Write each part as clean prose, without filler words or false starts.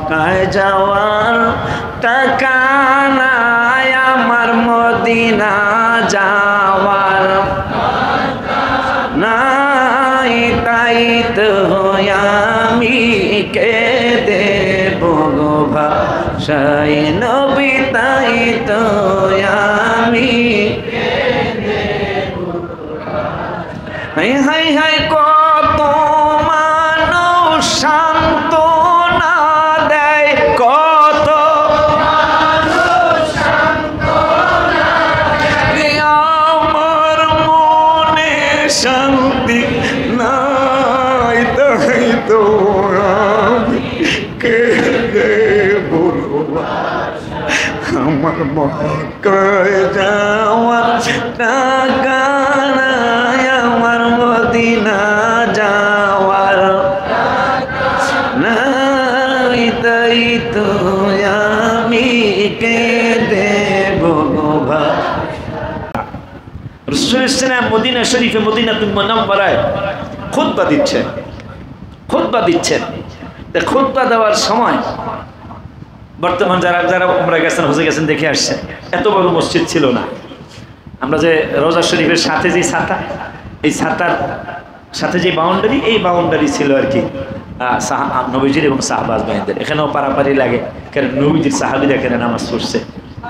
মক্কায় যাওয়ার টাকা নাই আমার, মদিনা যাওয়ার নাই, তাই তো আমি কেঁদে বগো ভাষায় নবী, তাই তো আমি হাই হাই হাই কত মানুষ সান্ত্বনা দেয়, কত আমার মনে শান্তি নাই, তাই তো আমি কেঁদে বলবো আমার মক্কায় যাওয়ার টাকা নাই আমার, মদিনা যাওয়ার নাই, তাই তো আমি কেঁদে বলবো রাসূল সাল্লাল্লাহু মদিনা শরীফে মদিনাতুল মুনাওয়ারায় খুতবা দিচ্ছেন। খুতবা দেওয়ার সময় বর্তমান যারা উমরা গেছেন, হজে গেছেন, দেখে আসছেন, এত বড় মসজিদ ছিল না। আমরা যে রোজা শরীফের সাথে যে ছাতা, এই ছাতার সাথে যে বাউন্ডারি, এই বাউন্ডারি ছিল আর কি নবীজির এবং সাহাবাজ ভাইদের। এখানেও পারাপারি লাগে, কারণ নবীজির সাহাবীরা এখানে নামাজ পড়ছে,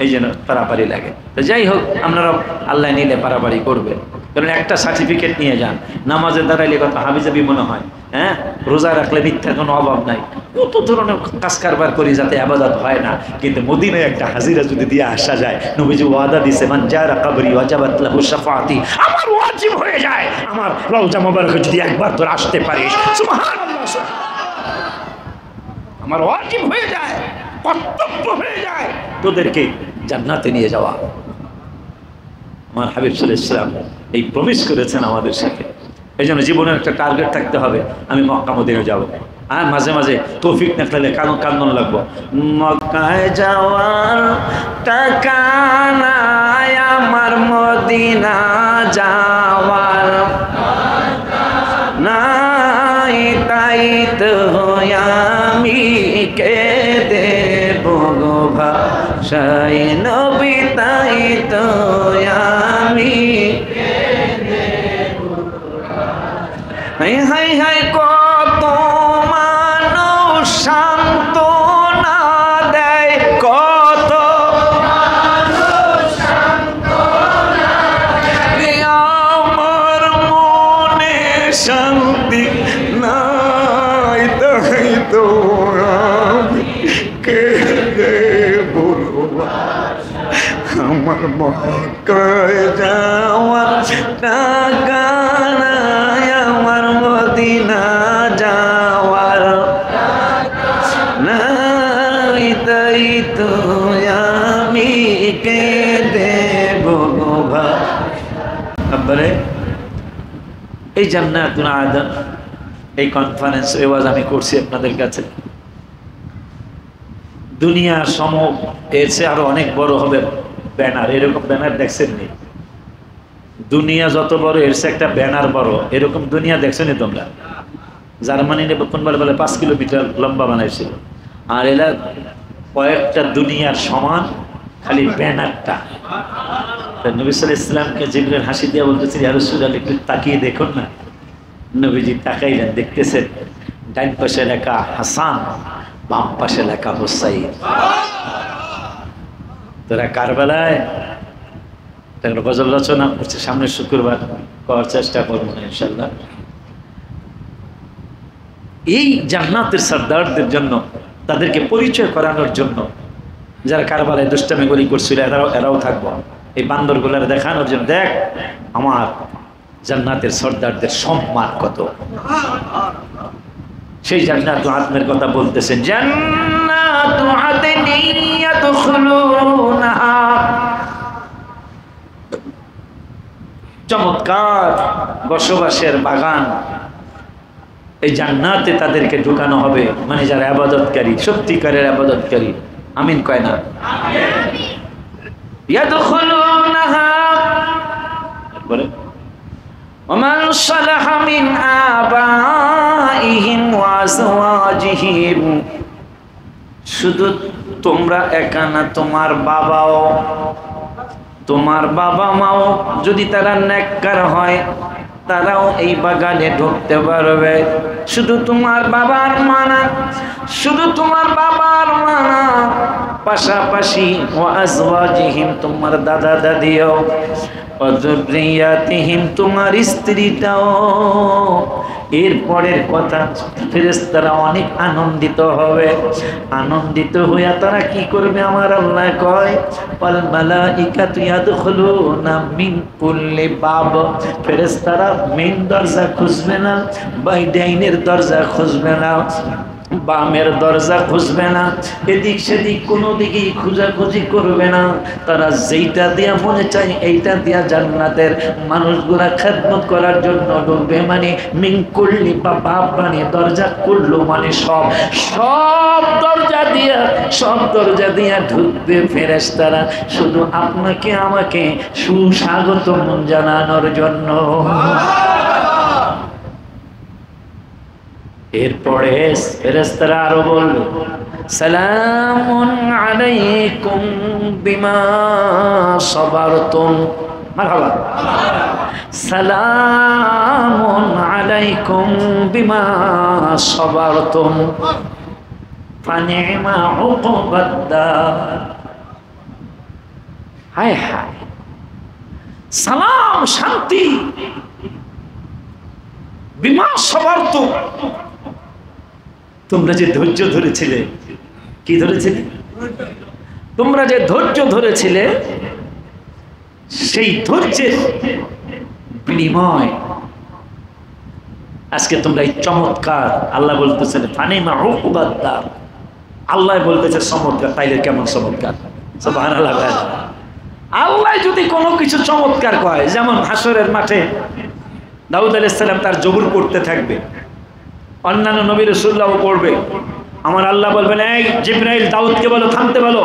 এই জন্য পারাপারি লাগে। তো যাই হোক, আপনারা আল্লাহ নিলে পারাপারি করবে, কারণ একটা সার্টিফিকেট নিয়ে যান, নামাজে দাঁড়াইলে কত হাবিজাবি মনে হয়, হ্যাঁ, রোজা রাখলে মিথ্যার কোনো অভাব নাই, কত ধরনের কাজ কারবার করি যাতে আবাদত হয় না। কিন্তু মদিনায় একটা হাজিরা যদি দিয়ে আসা যায়, নবীজি ওয়াদা দিছে, মান জারা কবরি ওয়াজাবাত লাহু শাফাআতি, আমার ওয়াজিব হয়ে যায়, আমার রওজা মোবারকে যদি একবার তোর আসতে পারিস, সুবহানাল্লাহ, আমার ওয়াজিব হয়ে যায়, কর্তব্য হয়ে যায় তোদেরকে জান্নাতে নিয়ে যাওয়া। আমার হাবিব সাল্লাল্লাহু আলাইহি ওয়াসাল্লাম এই প্রমিস করেছেন আমাদের সাথে। এই জন্য জীবনের একটা টার্গেট থাকতে হবে, আমি মক্কা মদিনা যাব। আর মাঝে মাঝে তৌফিক না পেলে কান্দন লাগবো, মক্কায় যাওয়ার টাকা নাই আমার, মদিনা যাওয়ার নাই, তাই তো আমি কেঁদে বগো ভাষায় নবী, তাই তো আমি হাই হাই হাই কত মানুষ সান্ত্বনা দেয়, কত আমার মনে শান্তি নাই, তাই তো আমি কেঁদে বলবো আমার মক্কায় যাওয়ার টাকা নাই আমার, মদিনা যাওয়ার নাই, তাই তো আমি কেঁদে বলবো ভাবরে। এই জান্নাতুল আদন, এই কনফারেন্স ওয়াজ আমি করছি আপনাদের কাছে। দুনিয়া সম এর চেয়ে আরো অনেক বড় হবে ব্যানার, এরকম ব্যানার দেখছেন নি? দুনিয়া যত বড় এর চেয়ে একটা ব্যানার বড়, এরকম দুনিয়া দেখছো নি তোমরা? জার্মানি কোনবার বলে 5 কিলোমিটার লম্বা বানাইছিল, আর এরা কয়েকটা দুনিয়ার সমান খালি ব্যানারটা। নবী সাল্লাল্লাহু আলাইহি ওয়াসাল্লামকে জিবরাইল হাসি দিয়ে বলতেছে, ইয়া রাসূলুল্লাহ একটু তাকিয়ে দেখুন না। নবীজি তাকাইলেন, দেখতেছেন ডাইন পাশে লেখা হাসান, বাম পাশে লেখা হুসাইন। তোরা কারবালায় গজল রচনা করছে, সামনের শুক্রবার করার চেষ্টা করবো না ইনশাল্লাহ। এই জান্নাতের সর্দারদের জন্য, তাদেরকে পরিচয় করানোর জন্য, যারা কারবালায় দুষ্টামি গলি করছিল এরাও থাকবো, এই বান্দরগুলার দেখানোর জন্য, দেখ আমার জান্নাতের সর্দারদের সম্মান কত। সেই জান্নাতুল আদনের কথা বলতেছেন, জান্নাতু আদনিন ইয়াদখুলুনহা, চমৎকার বসবাসের বাগান, এই জান্নাতে তাদেরকে ঢুকানো হবে, মানে যারা ইবাদতকারী, সত্যিকারের ইবাদতকারী। আমিন কয় না? ইয়াদখুলুনহা বলে ومن صلح من آبائهم وأزواجهم শুধু তোমরা একা না, তোমার বাবাও, তোমার বাবা মাও যদি তারা নেককার হয় তারাও এই বাগানে ঢুকতে পারবে। শুধু তোমার বাবার মানা, শুধু তোমার বাবার মানা, পাশাপাশি ওয়া আজওয়াজিহিম তোমার দাদা দাদিও, ওয়া যুররিয়াতিহিম তোমার স্ত্রীটাও। এরপরের কথা, ফেরেশতারা অনেক আনন্দিত হবে। আনন্দিত হইয়া তারা কি করবে? আমার আল্লাহ কয় ওয়াল মালাইকাতু ইয়াদখুলুনা মিন কুল্লি বাব। ফেরেশতারা মেইন দরজা খুঁজবে না, বাইডাইনের দরজা খুঁজবে না, বামের দরজা খুঁজবে না, এদিক সেদিক কোনো দিকেই খোঁজাখুঁজি করবে না। তারা যেইটা দিয়া মনে চায় এইটা দিয়া জান্নাতের মানুষগুলা খেদমত করার জন্য ঢুকবে। মানে মিন কুল্লি বা বাব মানে দরজা, কুল্লু মানে সব, সব দরজা দিয়া ঢুকবে ফেরেশতারা, শুধু আপনাকে আমাকে সুস্বাগতম জানানোর জন্য। এরপরে ফেরেশতারা আরো বলবে সালামুন আলাইকুম বিমা সাবারতুম। মারহাবা। সালামুন আলাইকুম বিমা সাবারতুম ফানি'মা উকবাদ-দার। হায় হায়, সালাম শান্তি, বিমা সাবারতুম তোমরা যে ধৈর্য ধরেছিলে। কি ধরেছিলে? তোমরা যে ধৈর্য ধরেছিলে, সেই ধৈর্যের বিনিময় আজকে তোমরা এই চমৎকার, আল্লাহ বলতেছেন ফানিমা উকবাদ-দার, আল্লাহ বলতেছে চমৎকার, তাইলে কেমন চমৎকার? সুবহানাল্লাহ। আল্লাহ যদি কোনো কিছু চমৎকার কয়, যেমন হাসরের মাঠে দাউদ আলাইহিস সালাম তার জবুর পড়তে থাকবে, অন্যান্য নবী রাসূলরাও পড়বে, আমার আল্লাহ বলবেন এই জিবরাইল দাউদকে বলো থামতে বলো।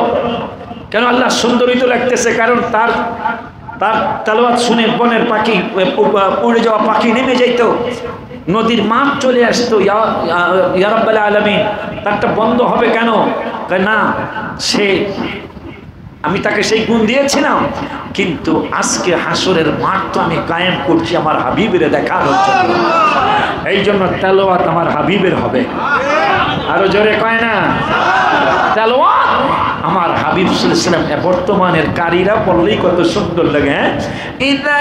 কেন? আল্লাহ সুন্দরই তো লাগতেছে, কারণ তার তেলাওয়াত শুনে বনের পাখি, পড়ে যাওয়া পাখি নেমে যাইতো, নদীর মাছ চলে আসতো। ইয়া রাব্বাল আলামিন, তারটা বন্ধ হবে কেন? না, আমি তাকে সেই গুণ দিয়েছিলাম, কিন্তু আজকে হাসরের মাঠ তো আমি কায়েম করছি আমার হাবিবের দেখানোর জন্য। এই জন্য তেলাওয়াত আমার হাবিবের হবে। আরো জোরে কয় না? তেলাওয়াত আমার হাবিব সাল্লাল্লাহু আলাইহি ওয়াসাল্লাম। বর্তমানের কারীরা বললেই কত সুন্দর লাগে। ইযা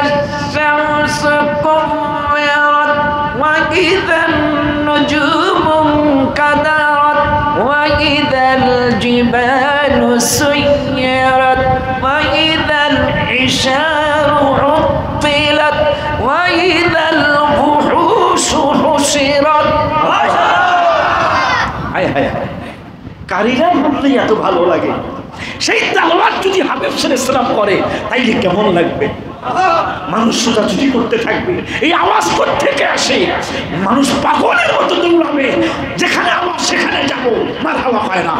শামসু কুওয়ারাত ওয়া ইযান নুজুমু কাদারাত ওয়া ইযাল জিবালু সুয়্যিরাত ওয়া ইযাল ইশারু উত্তিলাত ওয়া ইযাল বুহুশু হুশিরাত। হায় হায়, কারীরা বললেই এত ভালো লাগে। সেই তেলাওয়াত যদি হাবিব সাল্লাল্লাহু আলাইহি ওয়াসাল্লাম করে তাইলে কেমন লাগবে? মানুষ ছোটাছুটি করতে থাকবে, এই আওয়াজ কোত্থেকে আসে? মানুষ পাগলের মতো দৌড়াবে, যেখানে আওয়াজ সেখানে যাব, মারহাবা হয় না,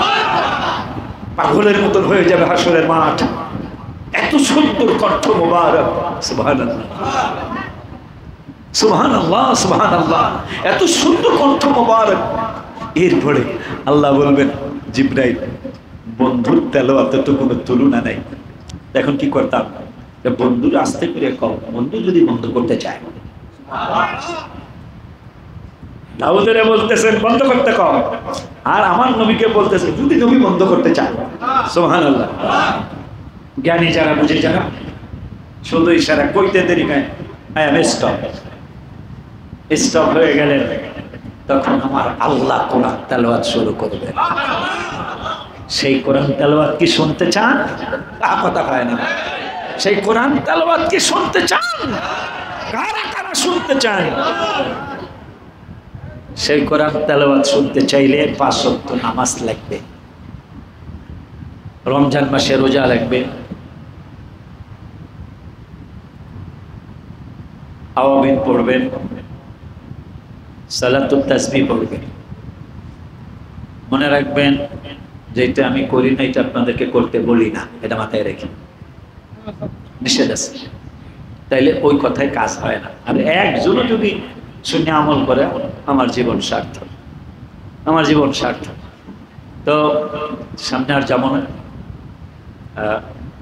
পাগলের মতন হয়ে যাবে হাসরের মাঠ। এত সুন্দর কণ্ঠ মোবারক, সুবহানাল্লাহ সুবহানাল্লাহ সুবহানাল্লাহ, এত সুন্দর কণ্ঠ মোবারক। এরপরে আল্লাহ বলবেন জিবরাইল, বন্ধুর তেলাওয়াতের তো কোনো তুলনা নাই। এখন কি করতাম? বন্ধুর আস্তে করে কম, বন্ধু যদি বন্ধ করতে চায়। দাউদের বলতেছেন বন্ধ করতে কম, আর আমার নবীকে বলতেছে যদি নবী বন্ধ করতে চায়। সুবহানাল্লাহ। জ্ঞানী যারা, বুঝে যারা, শুধু ইশারা কইতে দেরি নাই, স্টপ হয়ে গেলেন, তখন আমার আল্লাহ কোরআন তেলাওয়াত শুরু করবে। সেই কোরআন তেলাওয়াত কি শুনতে চান? কথা হয় না। সেই কোরআন তেলাওয়াত কি শুনতে চান? কারা কারা শুনতে চান? সেই কোরআন তেলাওয়াত শুনতে চাইলে 5 ওয়াক্ত নামাজ লাগবে, রমজান মাসে রোজা লাগবে, আওয়াবিন পড়বেন, সালাতুত তাসবিহ পড়বেন। মনে রাখবেন যেটা আমি করি না এটা আপনাদেরকে করতে বলি না, এটা মাথায় রেখে, নিষেধ আছে, তাইলে ওই কথায় কাজ হয় না। আর একজনও যদি শুনে আমল করে আমার জীবন সার্থক, আমার জীবন সার্থক। তো সামনে আর যাবো না,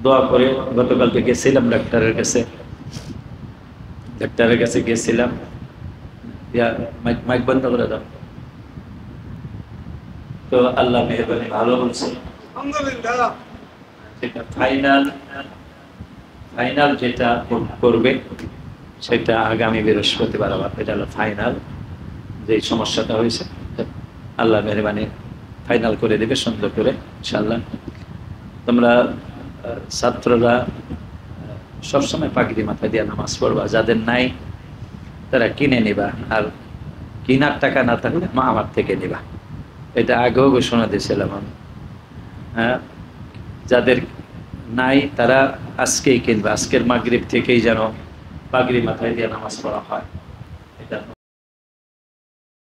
দোয়া করে গতকালকে গেছিলাম ডাক্তারের কাছে গেছিলাম। মাইক বন্ধ করে দাও। তো আল্লাহ মেহরবানি ভালো বলছে, ফাইনাল যেটা করবে সেটা আগামী বৃহস্পতিবার আবার, এটা হলো ফাইনাল। যে সমস্যাটা হয়েছে আল্লাহ মেহরবানি ফাইনাল করে দেবে সুন্দর করে ইনশাআল্লাহ। তোমরা ছাত্ররা সবসময় পাগড়ি মাথা দিয়ে নামাজ পড়বা, যাদের নাই তারা কিনে নিবা, আর কিনার টাকা না থাকলে মা আমার থেকে নিবা। এটা আগেও ঘোষণা দিয়েছিলাম আমি। হ্যাঁ, যাদের নাই তারা আজকেই কিনবা, আজকের মাগরিব থেকেই যেন পাগড়ি মাথায় দিয়ে নামাজ পড়া হয়।